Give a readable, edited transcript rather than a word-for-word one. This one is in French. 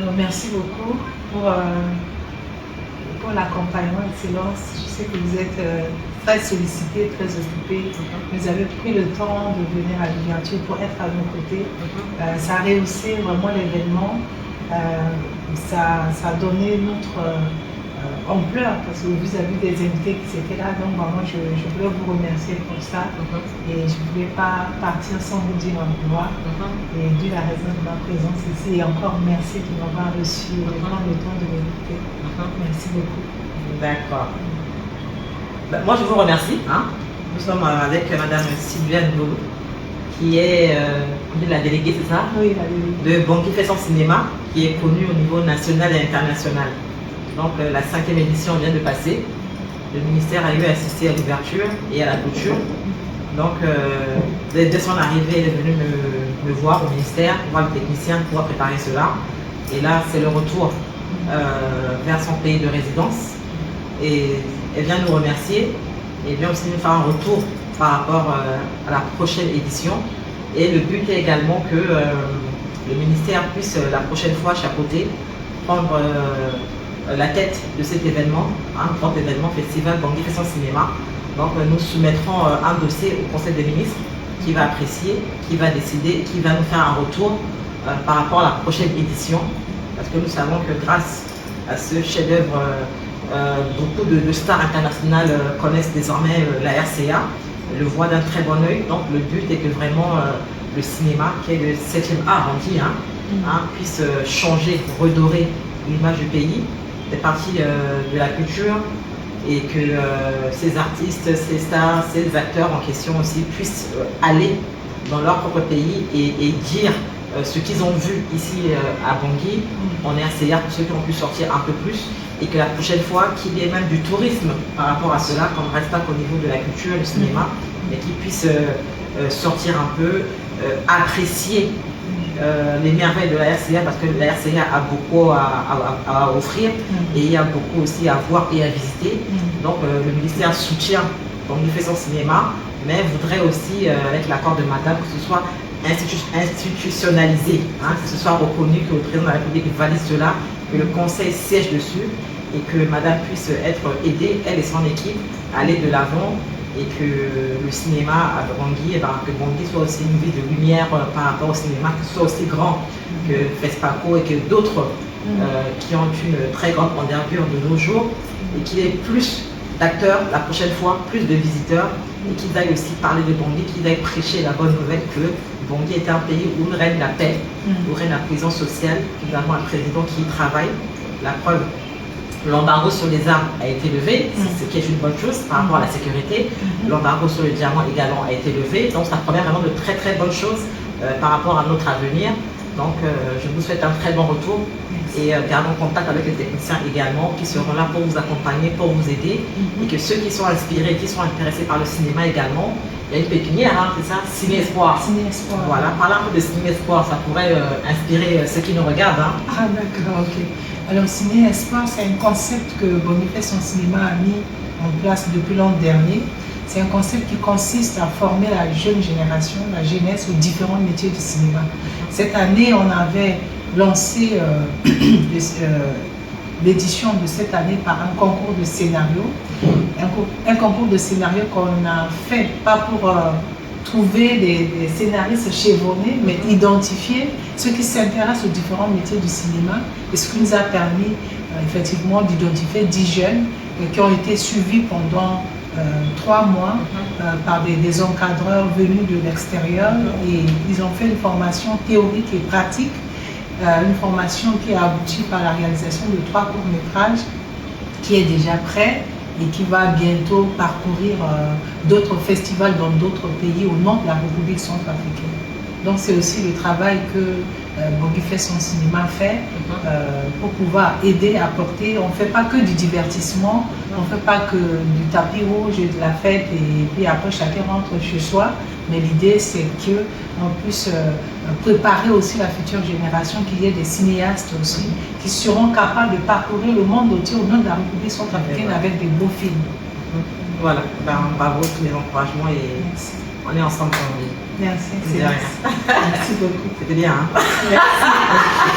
Alors, merci beaucoup pour l'accompagnement, Excellence. Je sais que vous êtes très sollicité, très occupé. Vous avez pris le temps de venir à l'ouverture pour être à nos côtés. Ça a rehaussé vraiment l'événement. Ça a donné notre ampleur parce que vous avez des invités qui étaient là. Donc, vraiment, je voulais vous remercier pour ça. Et je ne voulais pas partir sans vous dire au revoir. Et dû la raison de ma présence ici. Et encore merci de m'avoir reçu et de prendre le temps de m'écouter. Merci beaucoup. D'accord. Ben, moi, je vous remercie. Nous sommes avec Madame Sylviane Boulou, qui est la déléguée, c'est ça? Oui, la déléguée. De Bangui fait son cinéma, qui est connue au niveau national et international. Donc, la 5e édition vient de passer. Le ministère a eu à assister à l'ouverture et à la clôture. Donc, dès son arrivée, elle est venue me voir au ministère, voir le technicien pour préparer cela. Et là, c'est le retour vers son pays de résidence. Et elle vient nous remercier et vient aussi nous faire un retour par rapport à la prochaine édition. Et le but est également que le ministère puisse la prochaine fois chapeauter, prendre la tête de cet événement, un grand événement, Festival Bangui fait son cinéma. Donc nous soumettrons un dossier au Conseil des ministres qui va apprécier, qui va décider, qui va nous faire un retour par rapport à la prochaine édition. Parce que nous savons que grâce à ce chef-d'œuvre, beaucoup de stars internationales connaissent désormais la RCA, le voient d'un très bon œil. Donc le but est que vraiment le cinéma, qui est le 7e art, on dit, puisse changer, redorer l'image du pays, des parties de la culture, et que ces artistes, ces stars, ces acteurs en question aussi puissent aller dans leur propre pays et dire ce qu'ils ont vu ici à Bangui, en RCA, pour ceux qui ont pu sortir un peu plus, et que la prochaine fois, qu'il y ait même du tourisme par rapport à cela, qu'on ne reste pas qu'au niveau de la culture, du cinéma, mais qu'ils puissent sortir un peu, apprécier les merveilles de la RCA, parce que la RCA a beaucoup à offrir et il y a beaucoup aussi à voir et à visiter. Donc le ministère soutient Bangui fait son cinéma, mais voudrait aussi, avec l'accord de madame, que ce soit institutionnalisé, que ce soit reconnu, que le président de la République valide cela, que le conseil siège dessus et que madame puisse être aidée, elle et son équipe, à aller de l'avant, et que le cinéma à Bangui, que Bangui soit aussi une ville de lumière par rapport au cinéma, que ce soit aussi grand que FESPACO et que d'autres qui ont une très grande envergure de nos jours, et qu'il y ait plus d'acteurs la prochaine fois, plus de visiteurs, et qu'ils aillent aussi parler de Bangui, qu'ils aillent prêcher la bonne nouvelle que Bangui est un pays où règne la paix, où règne la cohésion sociale, nous avons un président qui y travaille. La preuve, l'embargo sur les armes a été levé, ce qui est une bonne chose par rapport à la sécurité. L'embargo sur le diamant également a été levé, donc ça promet vraiment de très très bonnes choses par rapport à notre avenir. Donc je vous souhaite un très bon retour et gardons contact avec les techniciens également qui seront là pour vous accompagner, pour vous aider, et que ceux qui sont inspirés, qui sont intéressés par le cinéma également, il y a une pépinière, c'est ça, Ciné Espoir. Ciné Espoir. Voilà, parlant un peu de Ciné Espoir, ça pourrait inspirer ceux qui nous regardent. Ah d'accord, ok. Alors Ciné Espoir, c'est un concept que Bangui fait son cinéma a mis en place depuis l'an dernier. C'est un concept qui consiste à former la jeune génération, la jeunesse, aux différents métiers du cinéma. Cette année, on avait lancé l'édition de cette année par un concours de scénario. Un concours de scénario qu'on a fait, pas pour trouver des scénaristes chevronnés, mais identifier ceux qui s'intéressent aux différents métiers du cinéma, et ce qui nous a permis effectivement d'identifier 10 jeunes qui ont été suivis pendant 3 mois par des encadreurs venus de l'extérieur, et ils ont fait une formation théorique et pratique, une formation qui a abouti par la réalisation de 3 courts-métrages qui est déjà prêt et qui va bientôt parcourir d'autres festivals dans d'autres pays au nom de la République centrafricaine. Donc c'est aussi le travail que Bangui fait son cinéma fait pour pouvoir aider, apporter. On ne fait pas que du divertissement, on ne fait pas que du tapis rouge et de la fête et puis après chacun rentre chez soi. Mais l'idée c'est qu'on puisse préparer aussi la future génération, qu'il y ait des cinéastes aussi qui seront capables de parcourir le monde entier au nom de la République centrafricaine avec des beaux films. Voilà, bravo, tous les encouragements et merci. On est ensemble pour lui. Merci. Merci beaucoup. C'était bien. Merci.